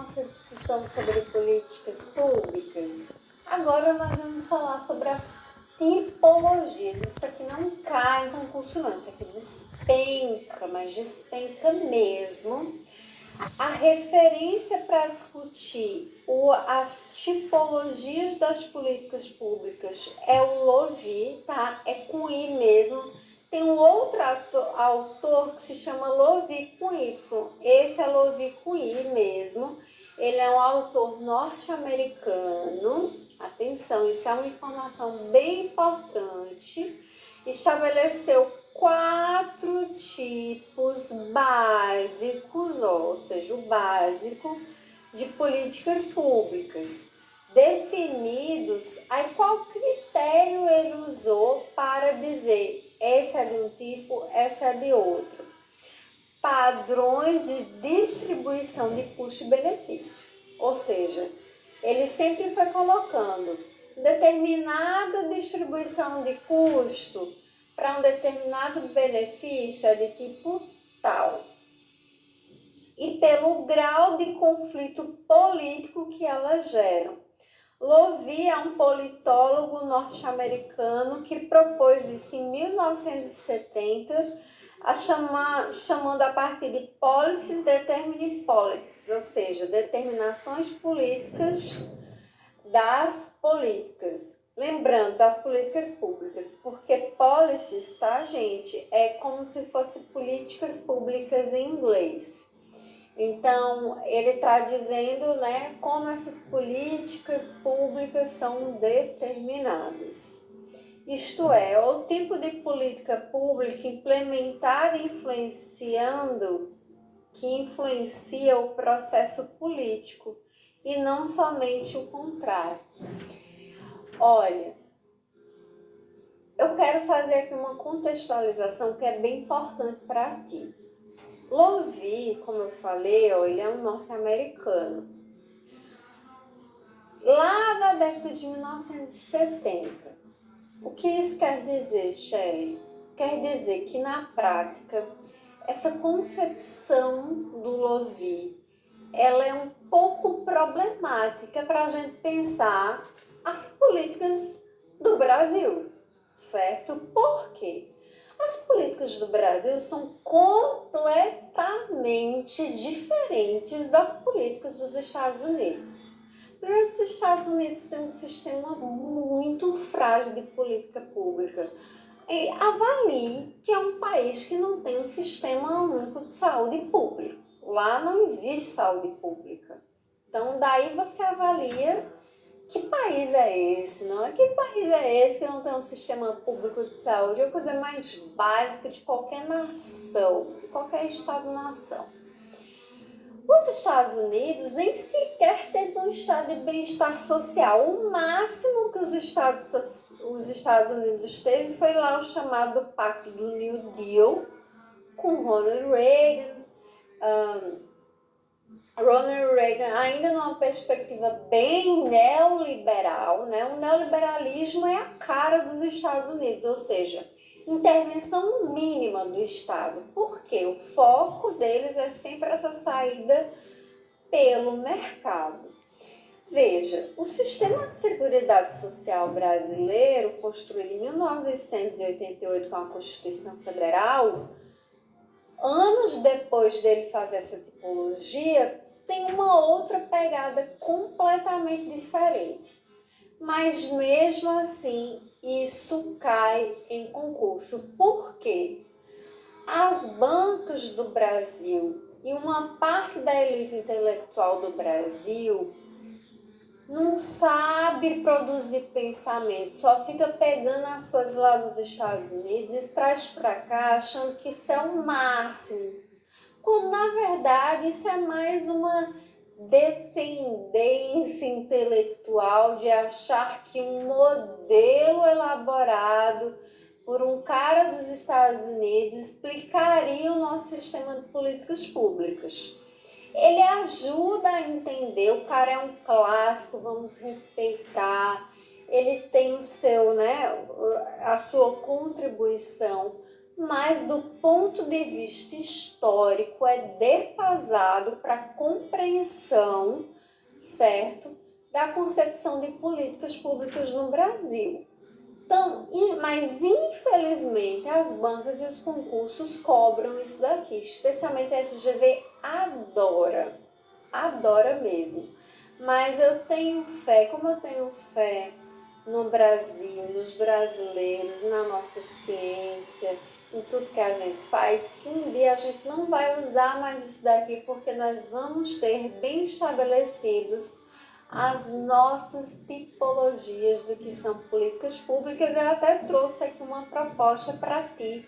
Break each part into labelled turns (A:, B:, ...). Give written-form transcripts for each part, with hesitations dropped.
A: nossa discussão sobre políticas públicas. Agora nós vamos falar sobre as tipologias. Isso aqui não cai em concurso não, isso aqui despenca, mas despenca mesmo. A referência para discutir as tipologias das políticas públicas é o Lovi, tá? É com I mesmo. Tem um outro autor que se chama Lovi com Y. Esse é Lovi com I mesmo. Ele é um autor norte-americano. Atenção, isso é uma informação bem importante. Estabeleceu 4 tipos básicos, ou seja, o básico de políticas públicas, definidos. Aí qual critério ele usou para dizer esse é de um tipo, essa é de outro? Padrões de distribuição de custo e benefício, ou seja, ele sempre foi colocando determinada distribuição de custo para um determinado benefício é de tipo tal. E pelo grau de conflito político que elas geram. Lovi é um politólogo norte-americano que propôs isso em 1970, chamando a partir de Policies Determining Politics, ou seja, determinações políticas das políticas. Lembrando, das políticas públicas, porque policies, tá, gente? É como se fosse políticas públicas em inglês. Então, ele está dizendo, né, como essas políticas públicas são determinadas. Isto é, o tipo de política pública implementada e influenciando, que influencia o processo político e não somente o contrário. Olha, eu quero fazer aqui uma contextualização que é bem importante para ti. Lovi, como eu falei, ele é um norte-americano. Lá na década de 1970, o que isso quer dizer, Shelley? Quer dizer que na prática, essa concepção do Lovi, ela é um pouco problemática para a gente pensar as políticas do Brasil, certo? Por quê? As políticas do Brasil são completamente diferentes das políticas dos Estados Unidos. Primeiro, os Estados Unidos têm um sistema muito frágil de política pública. E avalie que é um país que não tem um sistema único de saúde pública. Lá não existe saúde pública. Então, daí você avalia que país é esse, não é? Que país é esse que não tem um sistema público de saúde? É a coisa mais básica de qualquer nação, de qualquer estado-nação. Os Estados Unidos nem sequer teve um estado de bem-estar social. O máximo que os Estados Unidos teve foi lá o chamado Pacto do New Deal, com Ronald Reagan. Ronald Reagan ainda numa perspectiva bem neoliberal, né? O neoliberalismo é a cara dos Estados Unidos, ou seja, intervenção mínima do Estado, porque o foco deles é sempre essa saída pelo mercado. Veja, o sistema de seguridade social brasileiro, construído em 1988 com a Constituição Federal, anos depois dele fazer essa tipologia, tem uma outra pegada completamente diferente. Mas mesmo assim, isso cai em concurso. Por quê? As bancas do Brasil e uma parte da elite intelectual do Brasil não sabe produzir pensamento, só fica pegando as coisas lá dos Estados Unidos e traz para cá achando que isso é o máximo, quando na verdade isso é mais uma dependência intelectual de achar que um modelo elaborado por um cara dos Estados Unidos explicaria o nosso sistema de políticas públicas. Ele ajuda a entender, o cara é um clássico, vamos respeitar, ele tem o seu, né, a sua contribuição, mas do ponto de vista histórico é defasado para a compreensão, certo, da concepção de políticas públicas no Brasil. Então, mas infelizmente as bancas e os concursos cobram isso daqui, especialmente a FGV adora mesmo. Mas eu tenho fé, como eu tenho fé no Brasil, nos brasileiros, na nossa ciência, em tudo que a gente faz, que um dia a gente não vai usar mais isso daqui, porque nós vamos ter bem estabelecidos as nossas tipologias do que são políticas públicas. Eu até trouxe aqui uma proposta para ti,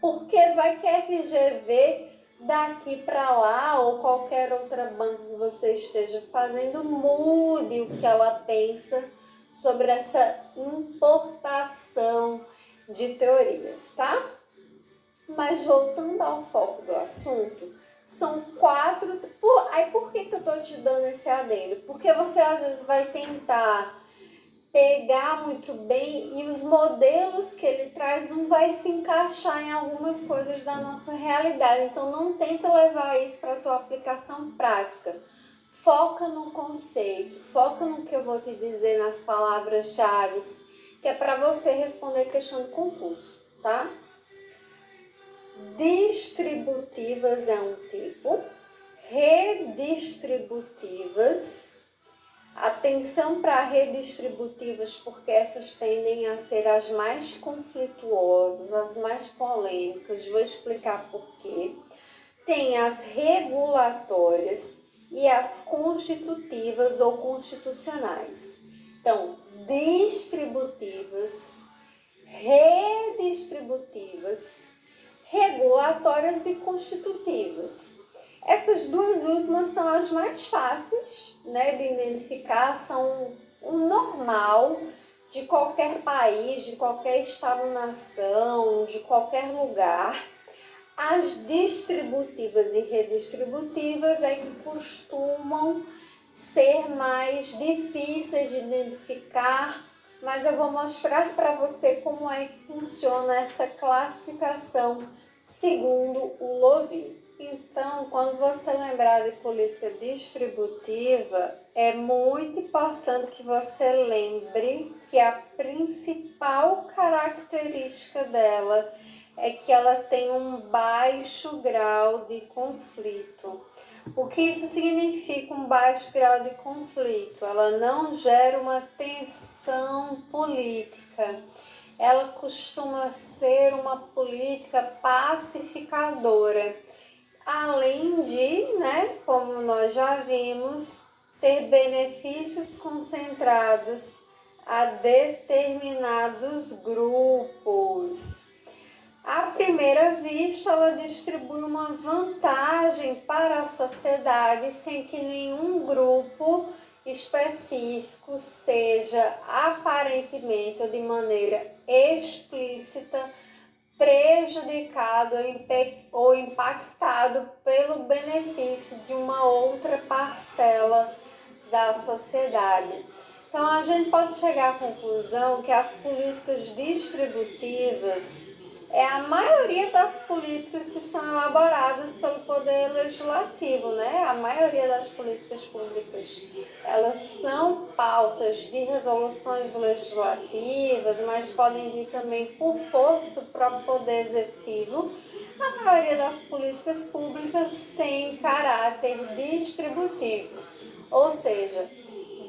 A: porque vai que a FGV daqui para lá ou qualquer outra banca que você esteja fazendo mude o que ela pensa sobre essa importação de teorias, tá? Mas voltando ao foco do assunto, são 4... Aí por que eu tô te dando esse adendo? Porque você às vezes vai tentar pegar muito bem e os modelos que ele traz não vai se encaixar em algumas coisas da nossa realidade. Então não tenta levar isso para a tua aplicação prática. Foca no conceito, foca no que eu vou te dizer nas palavras-chave, que é para você responder questão de concurso, tá? Distributivas é um tipo, redistributivas, atenção para redistributivas, porque essas tendem a ser as mais conflituosas, as mais polêmicas, vou explicar por quê. Tem as regulatórias e as constitutivas ou constitucionais. Então, distributivas, redistributivas, regulatórias e constitutivas. Essas duas últimas são as mais fáceis, né, de identificar, são o normal de qualquer país, de qualquer estado-nação, de qualquer lugar. As distributivas e redistributivas é que costumam ser mais difíceis de identificar, mas eu vou mostrar para você como é que funciona essa classificação segundo o Lovi. Então, quando você lembrar de política distributiva, é muito importante que você lembre que a principal característica dela é que ela tem um baixo grau de conflito. O que isso significa, um baixo grau de conflito? Ela não gera uma tensão política. Ela costuma ser uma política pacificadora. Além de, né, como nós já vimos, ter benefícios concentrados a determinados grupos. À primeira vista, ela distribui uma vantagem para a sociedade sem que nenhum grupo específico seja aparentemente ou de maneira explícita prejudicado ou impactado pelo benefício de uma outra parcela da sociedade. Então, a gente pode chegar à conclusão que as políticas distributivas é a maioria das políticas que são elaboradas pelo Poder Legislativo, né? A maioria das políticas públicas, elas são pautas de resoluções legislativas, mas podem vir também por força do próprio Poder Executivo. A maioria das políticas públicas tem caráter distributivo, ou seja,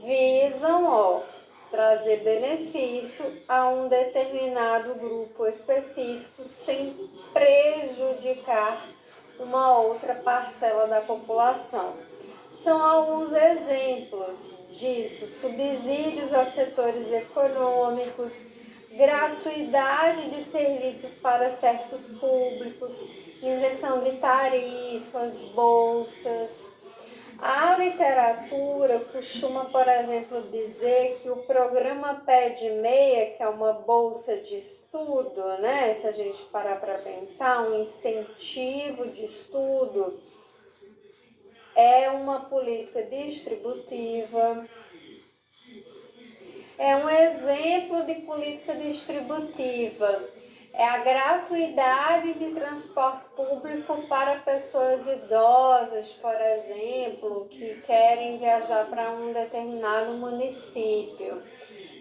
A: visam, trazer benefício a um determinado grupo específico sem prejudicar uma outra parcela da população. São alguns exemplos disso: subsídios a setores econômicos, gratuidade de serviços para certos públicos, isenção de tarifas, bolsas. A literatura costuma, por exemplo, dizer que o programa Pé de Meia, que é uma bolsa de estudo, né? Se a gente parar para pensar, um incentivo de estudo, é uma política distributiva, é um exemplo de política distributiva. é a gratuidade de transporte público para pessoas idosas, por exemplo, que querem viajar para um determinado município.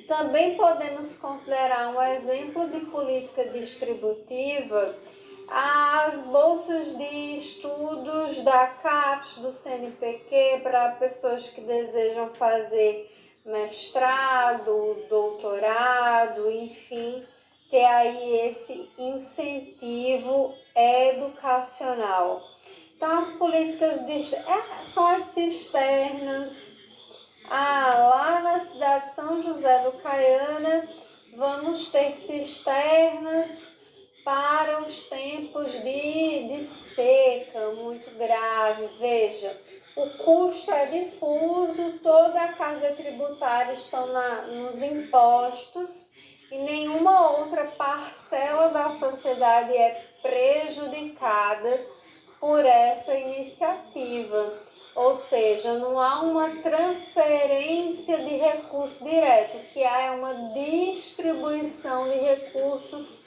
A: Também podemos considerar um exemplo de política distributiva as bolsas de estudos da CAPES, do CNPq, para pessoas que desejam fazer mestrado, doutorado, enfim, ter aí esse incentivo educacional. Então, as políticas são as cisternas. Lá na cidade de São José do Caiana, vamos ter cisternas para os tempos de seca muito grave. Veja, o custo é difuso, toda a carga tributária está nos impostos e nenhuma outra parcela da sociedade é prejudicada por essa iniciativa. Ou seja, não há uma transferência de recurso direto, o que há é uma distribuição de recursos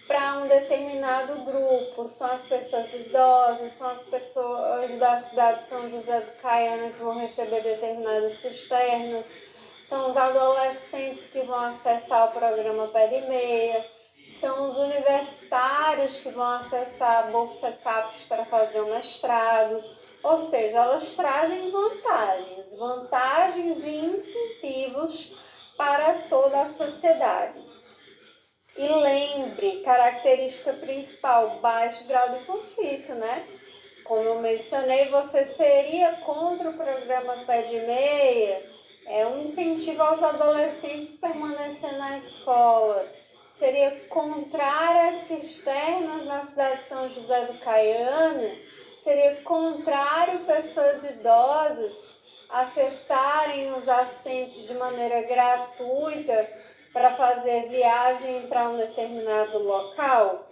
A: para um determinado grupo. São as pessoas idosas, são as pessoas da cidade de São José do Caiana que vão receber determinadas cisternas, são os adolescentes que vão acessar o programa Pé de Meia, são os universitários que vão acessar a Bolsa CAPES para fazer o mestrado. Ou seja, elas trazem vantagens e incentivos para toda a sociedade. E lembre, característica principal, baixo grau de conflito, né? Como eu mencionei, você seria contra o programa Pé de Meia, é um incentivo aos adolescentes permanecer na escola. Seria contrário às cisternas na cidade de São José do Caiana, seria contrário pessoas idosas acessarem os assentos de maneira gratuita para fazer viagem para um determinado local.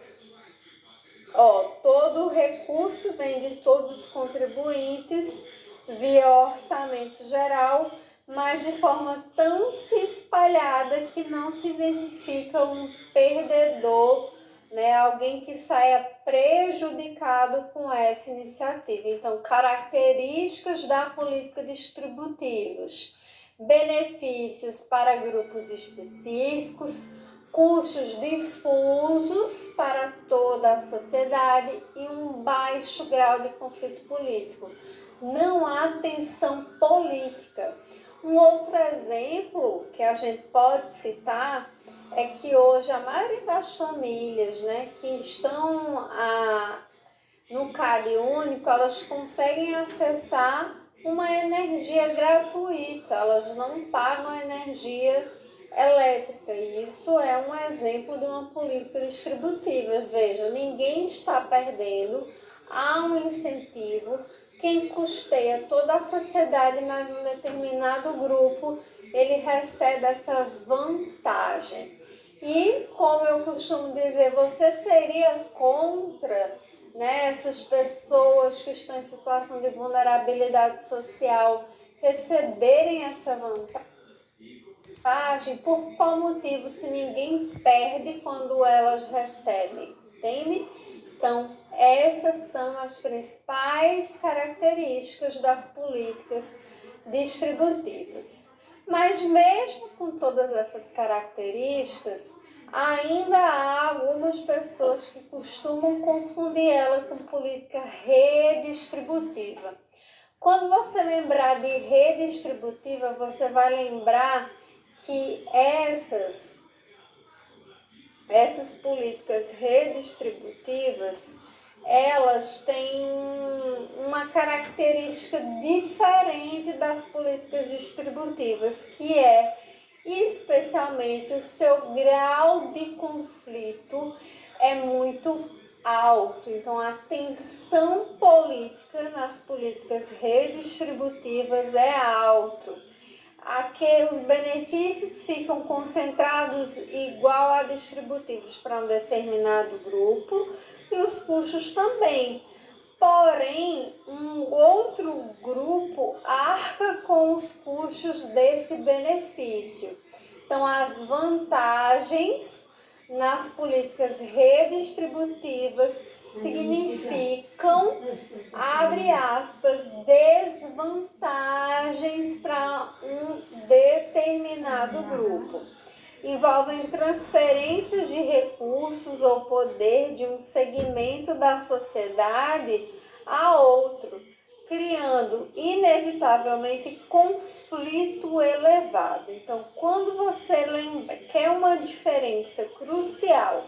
A: Todo o recurso vem de todos os contribuintes via orçamento geral, mas de forma tão se espalhada que não se identifica um perdedor, né? Alguém que saia prejudicado com essa iniciativa. Então, características da política distributivas: benefícios para grupos específicos, custos difusos para toda a sociedade e um baixo grau de conflito político. Não há tensão política. Um outro exemplo que a gente pode citar é que hoje a maioria das famílias, né, que estão no CAD único, elas conseguem acessar uma energia gratuita, elas não pagam energia elétrica, e isso é um exemplo de uma política distributiva. Veja, ninguém está perdendo, há um incentivo, quem custeia toda a sociedade, mas um determinado grupo, ele recebe essa vantagem. E, como eu costumo dizer, você seria contra, né, essas pessoas que estão em situação de vulnerabilidade social receberem essa vantagem? Por qual motivo, se ninguém perde quando elas recebem? Entende? Então, essas são as principais características das políticas distributivas. Mas mesmo com todas essas características, ainda há algumas pessoas que costumam confundir ela com política redistributiva. Quando você lembrar de redistributiva, você vai lembrar que essas políticas redistributivas, elas têm uma característica diferente das políticas distributivas, que é especialmente o seu grau de conflito é muito alto. Então, a tensão política nas políticas redistributivas é alto. Aqui os benefícios ficam concentrados igual a distributivos para um determinado grupo e os custos também. Porém, um outro grupo arca com os custos desse benefício. Então, as vantagens nas políticas redistributivas significam, abre aspas, desvantagens para um determinado grupo. Envolvem transferências de recursos ou poder de um segmento da sociedade a outro, criando inevitavelmente conflito elevado. Então, quando você quer uma diferença crucial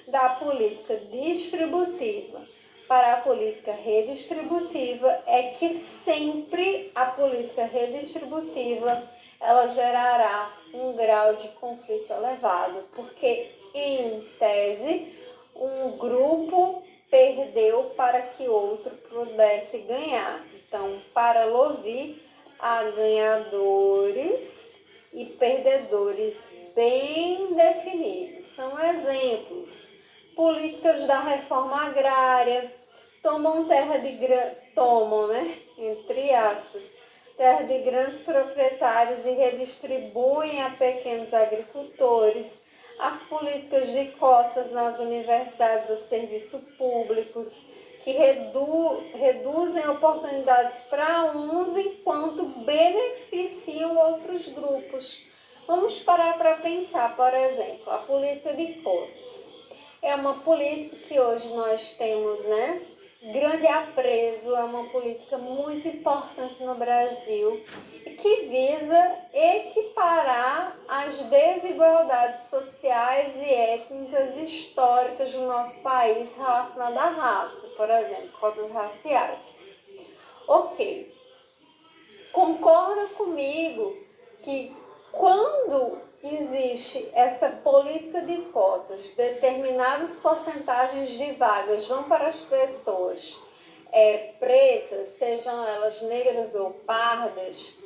A: da política distributiva para a política redistributiva, é que sempre a política redistributiva ela gerará um grau de conflito elevado, porque, em tese, um grupo perdeu para que outro pudesse ganhar. Então, para Lovi, há ganhadores e perdedores bem definidos. São exemplos: políticas da reforma agrária, entre aspas, terra de grandes proprietários e redistribuem a pequenos agricultores, as políticas de cotas nas universidades ou serviços públicos, que reduzem oportunidades para uns enquanto beneficiam outros grupos. Vamos parar para pensar, por exemplo, a política de cotas. É uma política que hoje nós temos, grande apreço, é uma política muito importante no Brasil e que visa equiparar as desigualdades sociais e étnicas históricas do nosso país relacionadas à raça, por exemplo, cotas raciais. Ok, concorda comigo que quando existe essa política de cotas, determinadas porcentagens de vagas vão para as pessoas pretas, sejam elas negras ou pardas,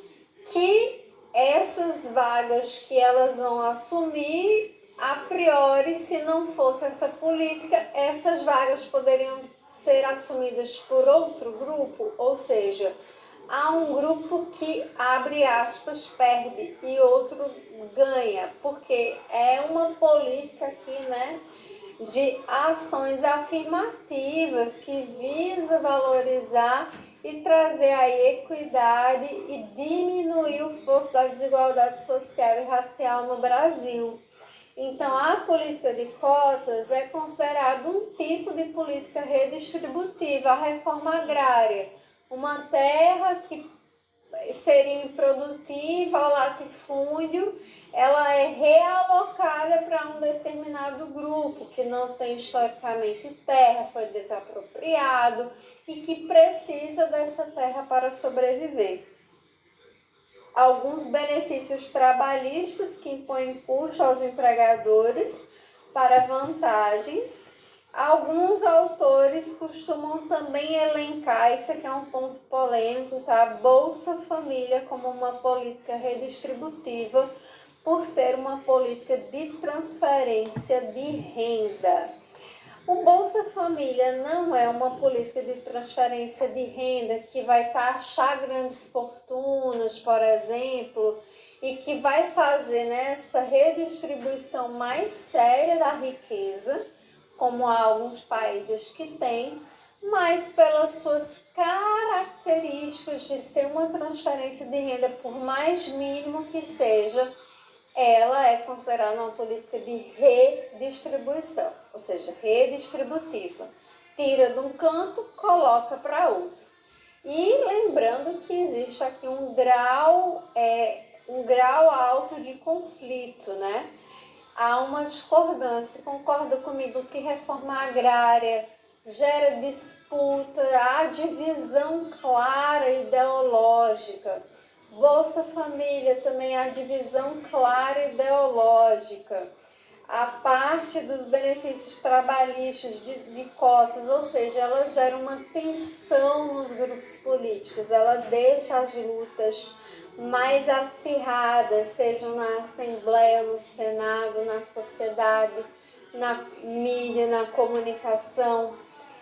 A: que essas vagas que elas vão assumir, a priori, se não fosse essa política, essas vagas poderiam ser assumidas por outro grupo, ou seja, há um grupo que, abre aspas, perde e outro ganha, porque é uma política aqui, de ações afirmativas que visa valorizar e trazer a equidade e diminuir o fosso da desigualdade social e racial no Brasil. Então, a política de cotas é considerada um tipo de política redistributiva, a reforma agrária. Uma terra que seria improdutiva ao latifúndio, ela é realocada para um determinado grupo que não tem historicamente terra, foi desapropriado e que precisa dessa terra para sobreviver. Alguns benefícios trabalhistas que impõem custo aos empregadores para vantagens. Alguns autores costumam também elencar, isso aqui é um ponto polêmico, tá? Bolsa Família como uma política redistributiva por ser uma política de transferência de renda. O Bolsa Família não é uma política de transferência de renda que vai taxar grandes fortunas, por exemplo, e que vai fazer essa redistribuição mais séria da riqueza, como há alguns países que têm, mas pelas suas características de ser uma transferência de renda, por mais mínimo que seja, ela é considerada uma política de redistribuição, ou seja, redistributiva. Tira de um canto, coloca para outro. E lembrando que existe aqui um grau alto de conflito, Há uma discordância. Concorda comigo que reforma agrária gera disputa, há divisão clara ideológica. Bolsa Família também há divisão clara ideológica. A parte dos benefícios trabalhistas de cotas, ou seja, ela gera uma tensão nos grupos políticos, ela deixa as lutas mais acirradas, sejam na Assembleia, no Senado, na sociedade, na mídia, na comunicação.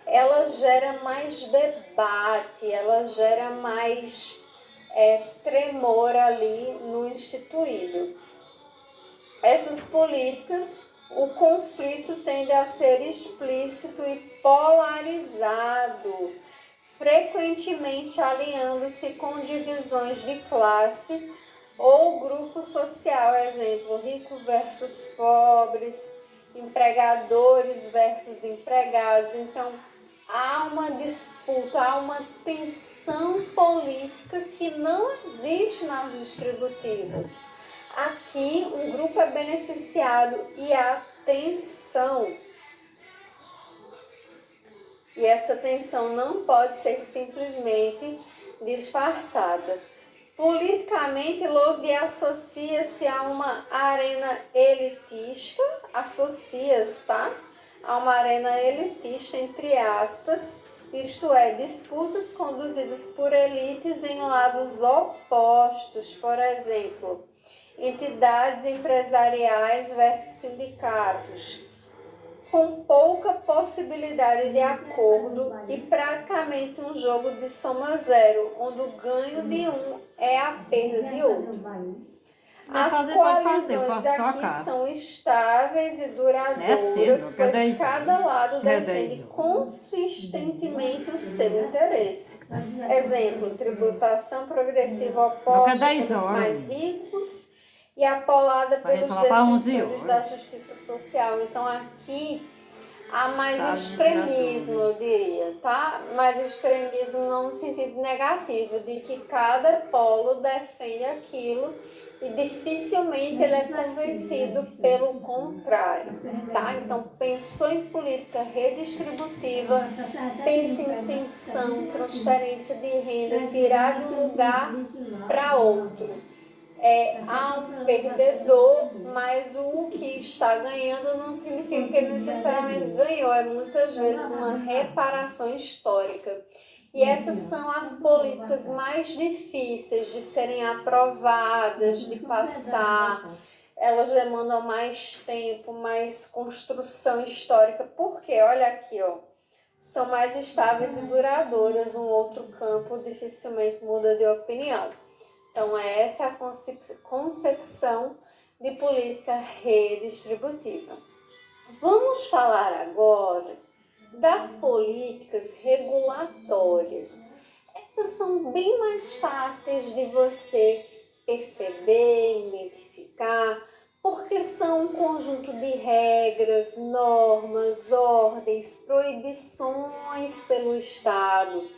A: Ela gera mais debate, ela gera mais tremor ali no instituído. Essas políticas, O conflito tende a ser explícito e polarizado, frequentemente aliando-se com divisões de classe ou grupo social, exemplo, rico versus pobres, empregadores versus empregados. Então, há uma disputa, há uma tensão política que não existe nas distributivas. Aqui, um grupo é beneficiado e há tensão. E essa tensão não pode ser simplesmente disfarçada. Politicamente, Louvier associa-se a uma arena elitista, associa-se, tá? A uma arena elitista, entre aspas, isto é, disputas conduzidas por elites em lados opostos, por exemplo, entidades empresariais versus sindicatos, com pouca possibilidade de acordo e praticamente um jogo de soma zero, onde o ganho de um é a perda de outro. As coalizões aqui são estáveis e duradouras, pois cada lado defende consistentemente o seu interesse. Exemplo, tributação progressiva oposta pelos mais ricos e apolada pelos defensores da justiça social. Então, aqui há mais extremismo, eu diria, tá? Mais extremismo não no sentido negativo, de que cada polo defende aquilo e dificilmente ele é convencido pelo contrário, tá? Então, pensou em política redistributiva, pensa em tensão, transferência de renda, tirar de um lugar para outro. Há um perdedor, mas o que está ganhando não significa que ele necessariamente ganhou, é muitas vezes uma reparação histórica. E essas são as políticas mais difíceis de serem aprovadas, de passar. Elas demandam mais tempo, mais construção histórica. Por quê? Olha aqui, ó. São mais estáveis e duradouras. Um outro campo dificilmente muda de opinião. Então, essa é a concepção de política redistributiva. Vamos falar agora das políticas regulatórias. Essas são bem mais fáceis de você perceber, identificar, porque são um conjunto de regras, normas, ordens, proibições pelo Estado,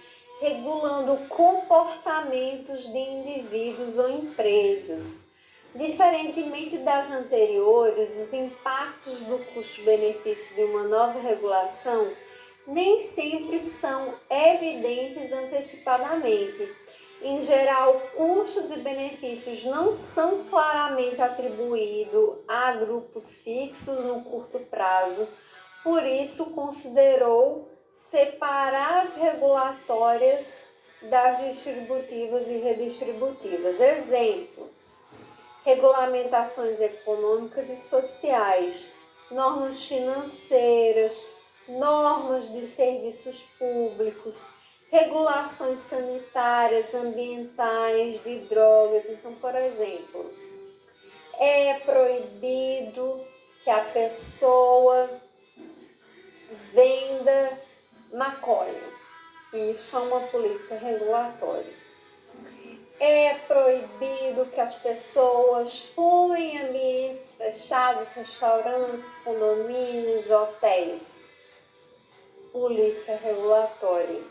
A: regulando comportamentos de indivíduos ou empresas. Diferentemente das anteriores, os impactos do custo-benefício de uma nova regulação nem sempre são evidentes antecipadamente. Em geral, custos e benefícios não são claramente atribuídos a grupos fixos no curto prazo, por isso considerou separar as regulatórias das distributivas e redistributivas. Exemplos: regulamentações econômicas e sociais, normas financeiras, normas de serviços públicos, regulações sanitárias, ambientais, de drogas. Então, por exemplo, é proibido que a pessoa venda maconha. Isso é uma política regulatória. É proibido que as pessoas fumem em ambientes fechados, restaurantes, condomínios, hotéis. Política regulatória.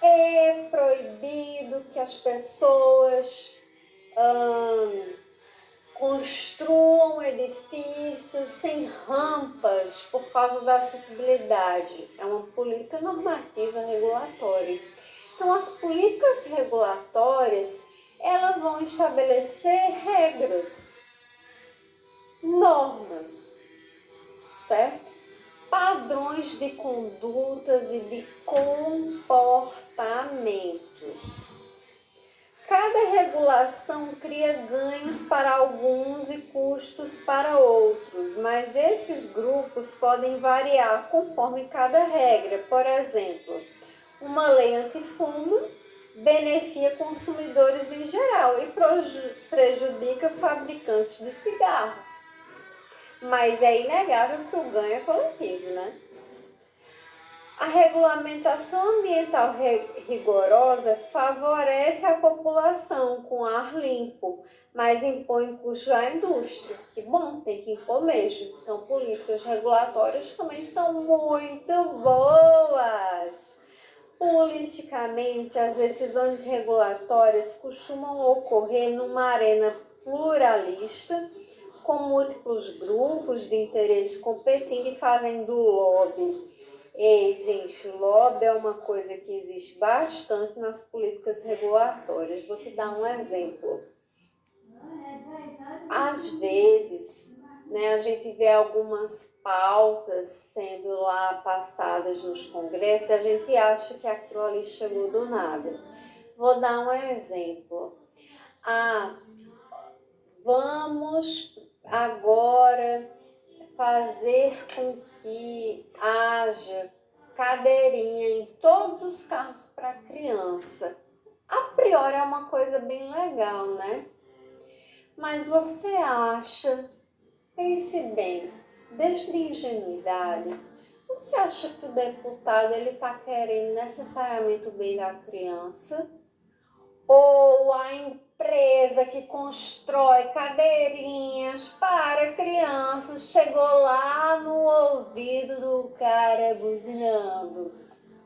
A: É proibido que as pessoas construam edifícios sem rampas por causa da acessibilidade. É uma política normativa regulatória. Então, as políticas regulatórias, elas vão estabelecer regras, normas, certo? Padrões de condutas e de comportamentos. Cada regulação cria ganhos para alguns e custos para outros, mas esses grupos podem variar conforme cada regra. Por exemplo, uma lei antifumo beneficia consumidores em geral e prejudica fabricantes de cigarro. mas é inegável que o ganho é coletivo, né? A regulamentação ambiental rigorosa favorece a população com ar limpo, mas impõe custo à indústria. Que bom, tem que impor mesmo. Então, políticas regulatórias também são muito boas. Politicamente, as decisões regulatórias costumam ocorrer numa arena pluralista, com múltiplos grupos de interesse competindo e fazendo lobby. Ei, gente, lobby é uma coisa que existe bastante nas políticas regulatórias. Vou te dar um exemplo. Às vezes, né, a gente vê algumas pautas sendo lá passadas nos congressos e a gente acha que aquilo ali chegou do nada. Vou dar um exemplo. Vamos agora fazer com que haja cadeirinha em todos os carros para criança. A priori é uma coisa bem legal, né? Mas você acha, pense bem, deixe de ingenuidade, você acha que o deputado ele está querendo necessariamente o bem da criança? Ou a empresa que constrói cadeirinhas para crianças chegou lá no ouvido do cara buzinando?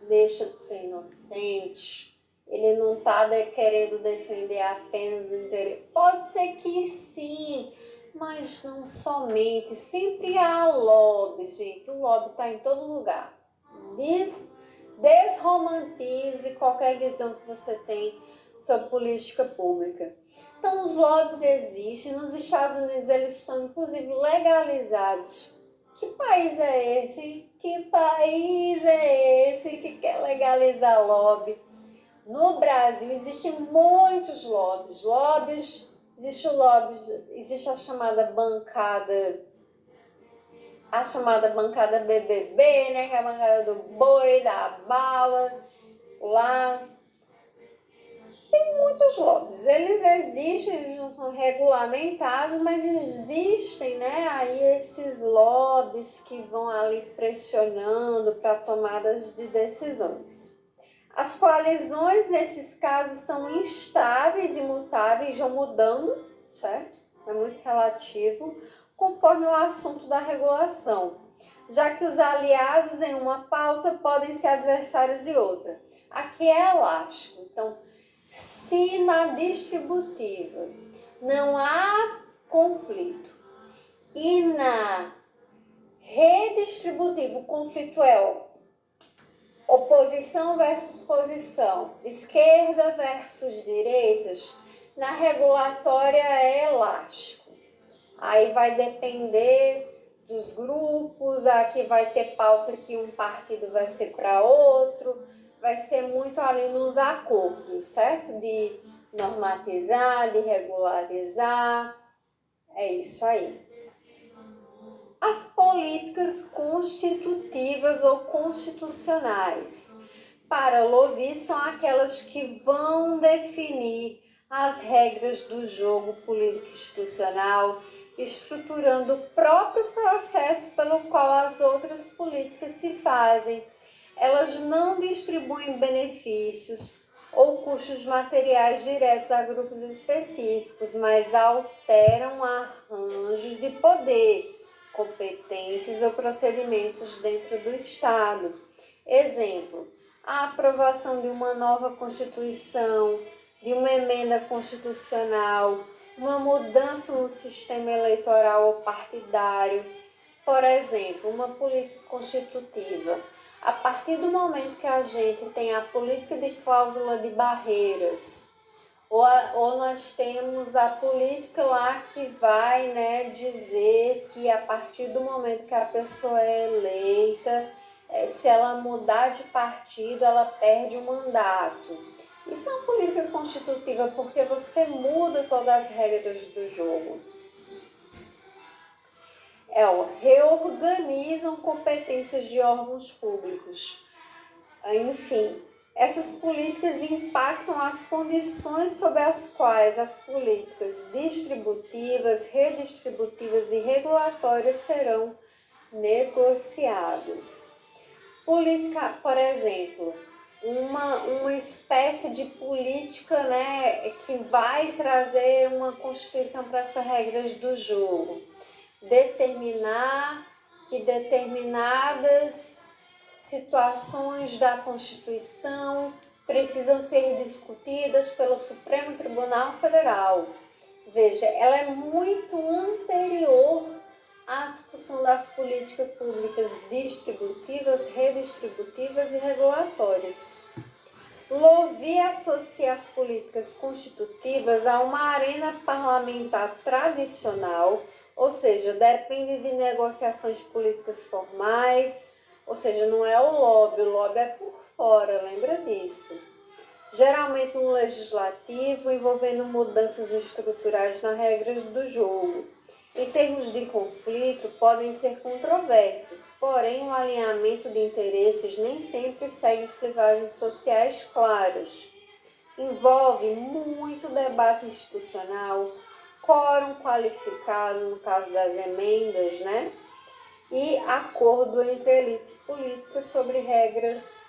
A: Deixa de ser inocente. Ele não está querendo defender apenas o interesse. Pode ser que sim, mas não somente. Sempre há lobby, gente. O lobby está em todo lugar. Desromantize qualquer visão que você tem sobre política pública. Então, os lobbies existem. Nos Estados Unidos, eles são, inclusive, legalizados. Que país é esse? Que país é esse que quer legalizar lobby? No Brasil, existem muitos lobbies. Existe o lobby, existe a chamada bancada BBB, né? Que é a bancada do boi, da bala, lá. Tem muitos lobbies, eles existem, eles não são regulamentados, mas existem, né, aí esses lobbies que vão ali pressionando para tomadas de decisões. As coalizões, nesses casos, são instáveis e mutáveis, vão mudando, certo? É muito relativo, conforme o assunto da regulação, já que os aliados em uma pauta podem ser adversários de outra. Aqui é elástico, então, se na distributiva não há conflito e na redistributiva o conflito é oposição versus posição, esquerda versus direitas, na regulatória é elástico. Aí vai depender dos grupos, aqui vai ter pauta que um partido vai ser para outro, vai ser muito ali nos acordos, certo? De normatizar, de regularizar, é isso aí. As políticas constitutivas ou constitucionais para Lovi são aquelas que vão definir as regras do jogo político institucional, estruturando o próprio processo pelo qual as outras políticas se fazem. Elas não distribuem benefícios ou custos materiais diretos a grupos específicos, mas alteram arranjos de poder, competências ou procedimentos dentro do Estado. Exemplo, a aprovação de uma nova Constituição, de uma emenda constitucional, uma mudança no sistema eleitoral ou partidário. Por exemplo, uma política constitutiva. A partir do momento que a gente tem a política de cláusula de barreiras, ou nós temos a política lá que vai, né, dizer que a partir do momento que a pessoa é eleita, se ela mudar de partido, ela perde o mandato. Isso é uma política constitutiva porque você muda todas as regras do jogo. Reorganizam competências de órgãos públicos. Enfim, Essas políticas impactam as condições sob as quais as políticas distributivas, redistributivas e regulatórias serão negociadas. Política, por exemplo, uma espécie de política, né, que vai trazer uma constituição para essas regras do jogo. Determinar que determinadas situações da Constituição precisam ser discutidas pelo Supremo Tribunal Federal. Veja, ela é muito anterior à discussão das políticas públicas distributivas, redistributivas e regulatórias. Lovi associa as políticas constitutivas a uma arena parlamentar tradicional, ou seja, depende de negociações políticas formais, ou seja, não é o lobby é por fora, lembra disso. Geralmente no legislativo, envolvendo mudanças estruturais nas regras do jogo. Em termos de conflito, podem ser controversos, porém o alinhamento de interesses nem sempre segue clivagens sociais claras. Envolve muito debate institucional, quórum qualificado no caso das emendas, né? E acordo entre elites políticas sobre regras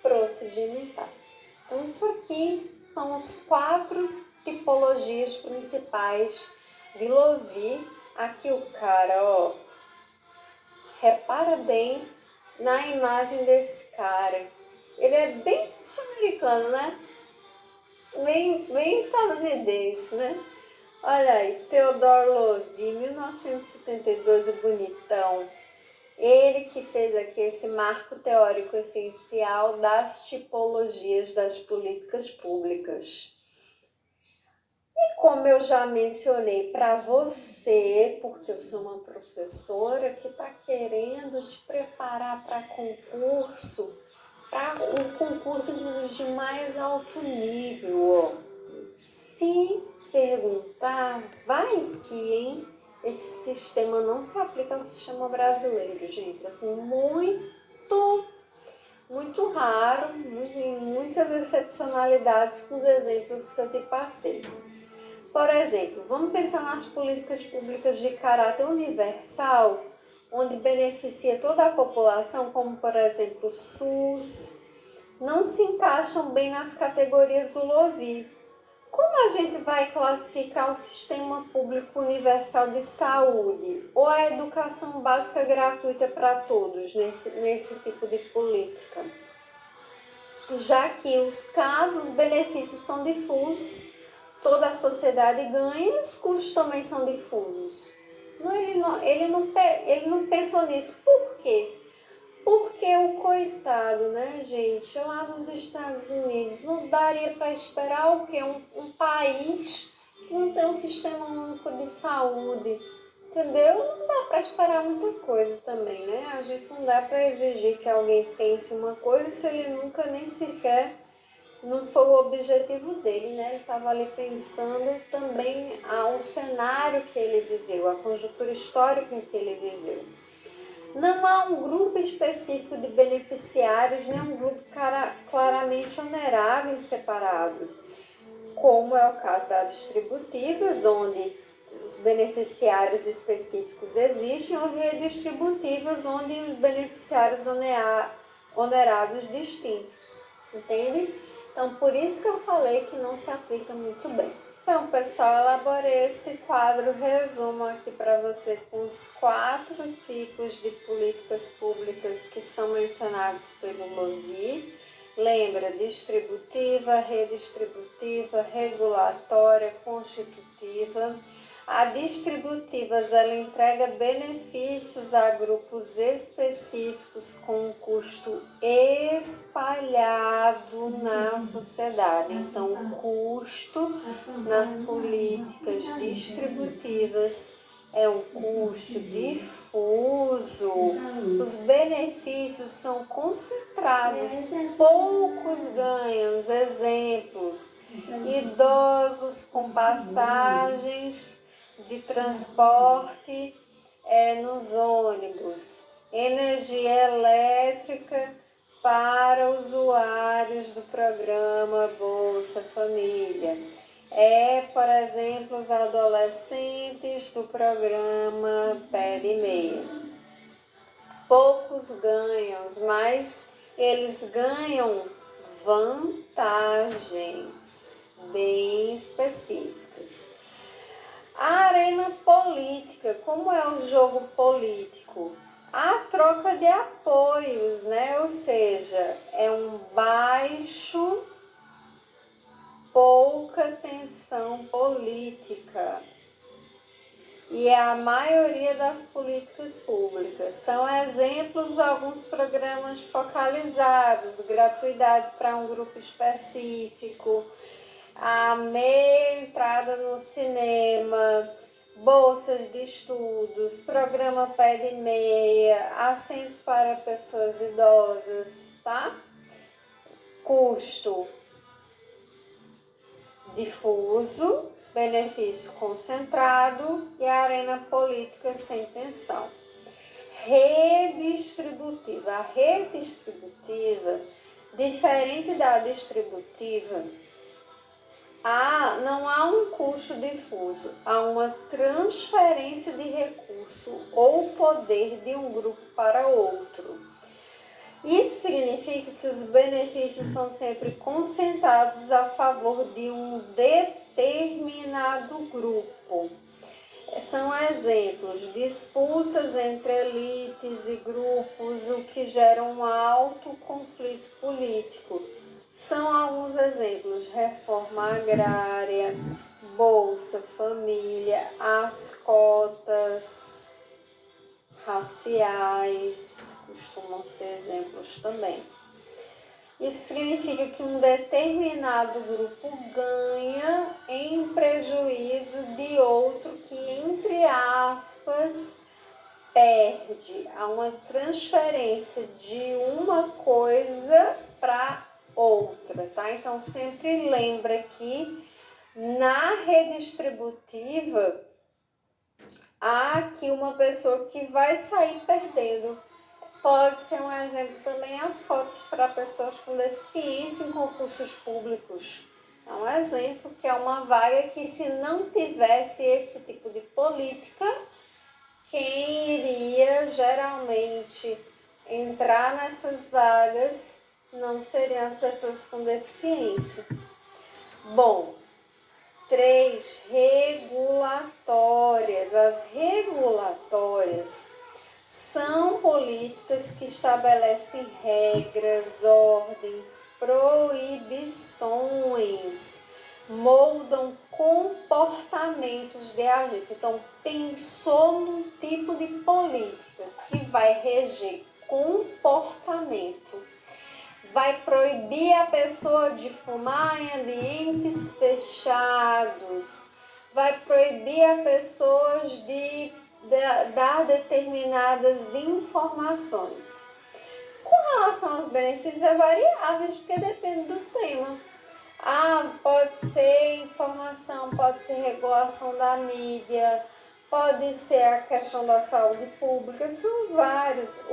A: procedimentais. Então, isso aqui são os 4 tipologias principais de Lovi. Aqui o cara, ó, repara bem na imagem desse cara. Ele é bem norte-americano, né? Bem estadunidense, né? Olha aí, Theodore Lovi, 1972, o bonitão. Ele que fez aqui esse marco teórico essencial das tipologias das políticas públicas. E como eu já mencionei para você, porque eu sou uma professora que está querendo te preparar para concurso, para um concurso inclusive de mais alto nível, ó. Se perguntar, vai que, hein? Esse sistema não se aplica ao sistema brasileiro, gente. Assim, muito raro, em muitas excepcionalidades com os exemplos que eu te passei. Por exemplo, vamos pensar nas políticas públicas de caráter universal, onde beneficia toda a população, como por exemplo o SUS, não se encaixam bem nas categorias do Lovi. Como a gente vai classificar o sistema público universal de saúde ou a educação básica gratuita para todos nesse tipo de política? Já que os benefícios são difusos, toda a sociedade ganha e os custos também são difusos. Ele não pensou nisso. Por quê? Porque o coitado, né, gente, lá dos Estados Unidos, não daria para esperar o quê? Um país que não tem um sistema único de saúde, entendeu? Não dá para esperar muita coisa também, né? A gente não dá para exigir que alguém pense uma coisa se ele nunca nem sequer, não foi o objetivo dele, né? Ele estava ali pensando também ao cenário que ele viveu, a conjuntura histórica que ele viveu. Não há um grupo específico de beneficiários, nem um grupo claramente onerado e separado, como é o caso das distributivas, onde os beneficiários específicos existem, ou redistributivas, onde os beneficiários onerados distintos, entende? Então, por isso que eu falei que não se aplica muito bem. Então, pessoal, elaborei esse quadro resumo aqui para você com os 4 tipos de políticas públicas que são mencionados pelo Lovi. Lembra, distributiva, redistributiva, regulatória, constitutiva. A distributivas, ela entrega benefícios a grupos específicos com um custo espalhado na sociedade. Então, o custo nas políticas distributivas é um custo difuso. Os benefícios são concentrados, poucos ganham. Exemplos: idosos com passagens de transporte nos ônibus, energia elétrica para usuários do programa Bolsa Família. Por exemplo, os adolescentes do programa Pé de Meia. Poucos ganham, mas eles ganham vantagens bem específicas. A arena política, como é o jogo político? A troca de apoios, né? Ou seja, é um baixo, pouca tensão política. E a maioria das políticas públicas. São exemplos alguns programas focalizados, gratuidade para um grupo específico, a meia entrada no cinema, bolsas de estudos, programa Pé de Meia, assentos para pessoas idosas, tá? Custo difuso, benefício concentrado e a arena política sem tensão. Redistributiva. A redistributiva, diferente da distributiva, não há um custo difuso, há uma transferência de recurso ou poder de um grupo para outro. Isso significa que os benefícios são sempre concentrados a favor de um determinado grupo. São exemplos, disputas entre elites e grupos, o que gera um alto conflito político. São alguns exemplos: reforma agrária, Bolsa Família, as cotas raciais, costumam ser exemplos também. Isso significa que um determinado grupo ganha em prejuízo de outro que, entre aspas, perde. Há uma transferência de uma coisa para outra, tá? Então, sempre lembra que na redistributiva há aqui uma pessoa que vai sair perdendo. Pode ser um exemplo também as cotas para pessoas com deficiência em concursos públicos. É um exemplo que é uma vaga que, se não tivesse esse tipo de política, quem iria geralmente entrar nessas vagas não seriam as pessoas com deficiência. Bom, 3. Regulatórias. As regulatórias são políticas que estabelecem regras, ordens, proibições, moldam comportamentos de agente. Então, pensou num tipo de política que vai reger comportamento, vai proibir a pessoa de fumar em ambientes fechados, vai proibir a pessoas de dar determinadas informações. Com relação aos benefícios, é variável, porque depende do tema. Pode ser informação, pode ser regulação da mídia, pode ser a questão da saúde pública, são vários.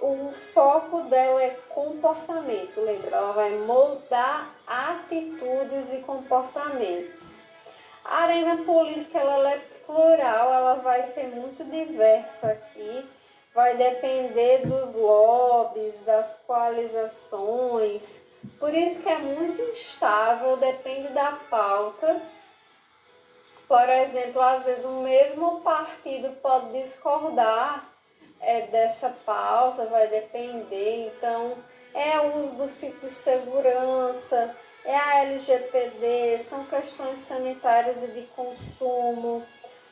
A: O foco dela é comportamento, lembra? Ela vai moldar atitudes e comportamentos. A arena política ela é plural, ela vai ser muito diversa aqui, vai depender dos lobbies, das coalizações, por isso que é muito instável, depende da pauta. Por exemplo, às vezes o mesmo partido pode discordar dessa pauta, vai depender, então é o uso do ciclo de segurança, é a LGPD, são questões sanitárias e de consumo,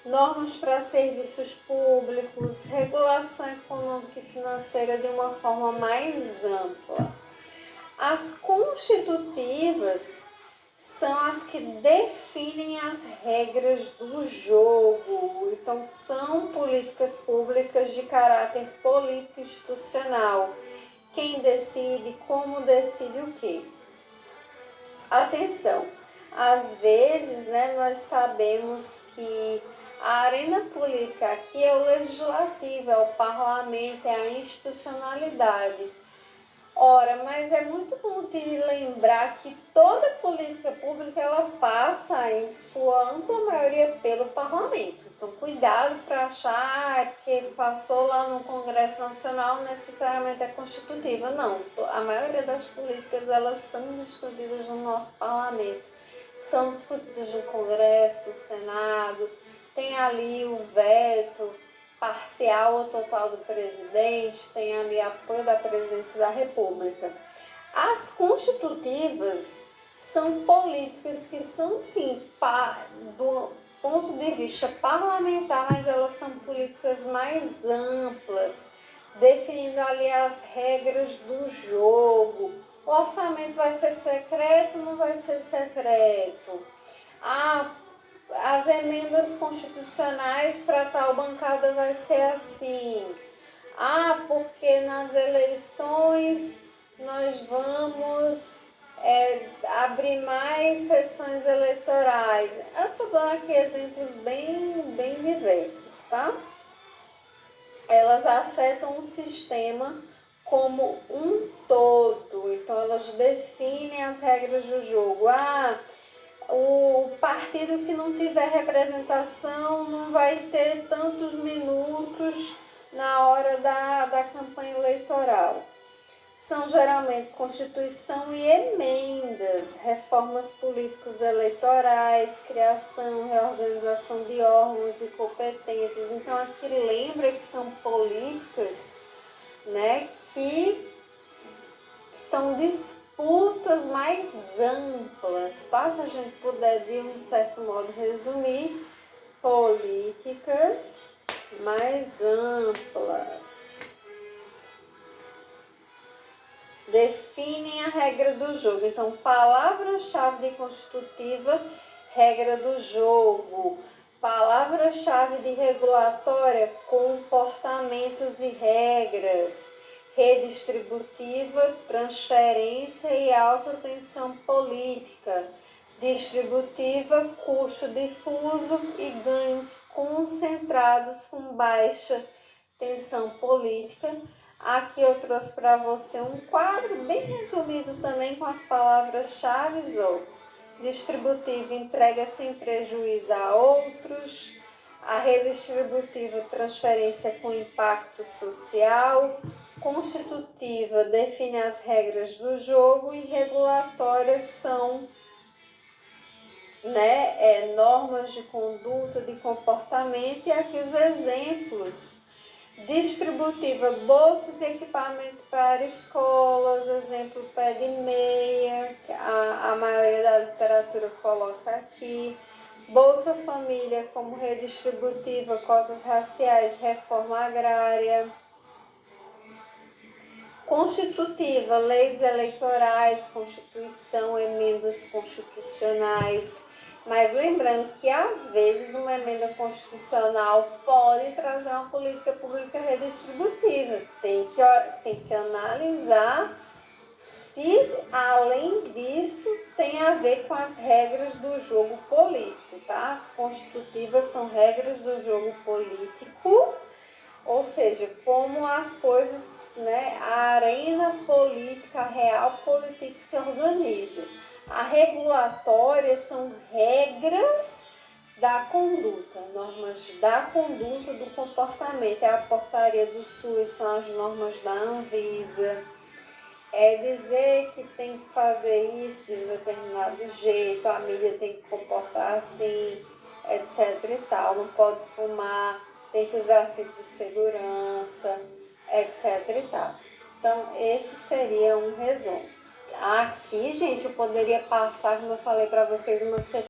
A: normas para serviços públicos, regulação econômica e financeira de uma forma mais ampla. As constitutivas são as que definem as regras do jogo, então são políticas públicas de caráter político institucional. Quem decide, como decide o quê? Atenção, às vezes, nós sabemos que a arena política aqui é o legislativo, é o parlamento, é a institucionalidade. Ora, mas é muito bom te lembrar que toda política pública ela passa, em sua ampla maioria, pelo parlamento. Então, cuidado para achar, é porque passou lá no Congresso Nacional, necessariamente é constitutiva. Não, a maioria das políticas elas são discutidas no nosso parlamento, são discutidas no Congresso, no Senado, tem ali o veto parcial ou total do presidente, tem ali apoio da presidência da República. As constitutivas são políticas que são, sim, do ponto de vista parlamentar, mas elas são políticas mais amplas, definindo ali as regras do jogo. O orçamento vai ser secreto, não vai ser secreto. As emendas constitucionais para tal bancada vai ser assim. Porque nas eleições nós vamos abrir mais sessões eleitorais. Eu estou dando aqui exemplos bem diversos, tá? Elas afetam o sistema como um todo. Então, elas definem as regras do jogo. O partido que não tiver representação não vai ter tantos minutos na hora da campanha eleitoral. São geralmente Constituição e emendas, reformas políticos eleitorais, criação, reorganização de órgãos e competências. Então aqui lembra que são políticas, né, que são disputas mais amplas, tá? Se a gente puder de um certo modo resumir, políticas mais amplas. Definem a regra do jogo. Então, palavra-chave de constitutiva, regra do jogo. Palavra-chave de regulatória, comportamentos e regras. Redistributiva, transferência e alta tensão política. Distributiva, custo difuso e ganhos concentrados com baixa tensão política. Aqui eu trouxe para você um quadro bem resumido também com as palavras-chave. Distributiva, entrega sem prejuízo a outros. A redistributiva, transferência com impacto social. Constitutiva, define as regras do jogo. E regulatórias são normas de conduta, de comportamento. E aqui os exemplos. Distributiva, bolsas e equipamentos para escolas, exemplo, pé de meia, que a maioria da literatura coloca aqui. Bolsa Família como redistributiva, cotas raciais, reforma agrária. Constitutiva, leis eleitorais, Constituição, emendas constitucionais. Mas lembrando que às vezes uma emenda constitucional pode trazer uma política pública redistributiva. Tem que analisar se além disso tem a ver com as regras do jogo político, tá? As constitutivas são regras do jogo político, ou seja, como as coisas, a arena política, a real política se organiza. A regulatória são regras da conduta, normas da conduta do comportamento. É a portaria do SUS, são as normas da Anvisa. É dizer que tem que fazer isso de um determinado jeito, a mídia tem que comportar assim, etc e tal. Não pode fumar, tem que usar cinto de segurança, etc e tal. Então, esse seria um resumo. Aqui, gente, eu poderia passar, como eu falei para vocês, uma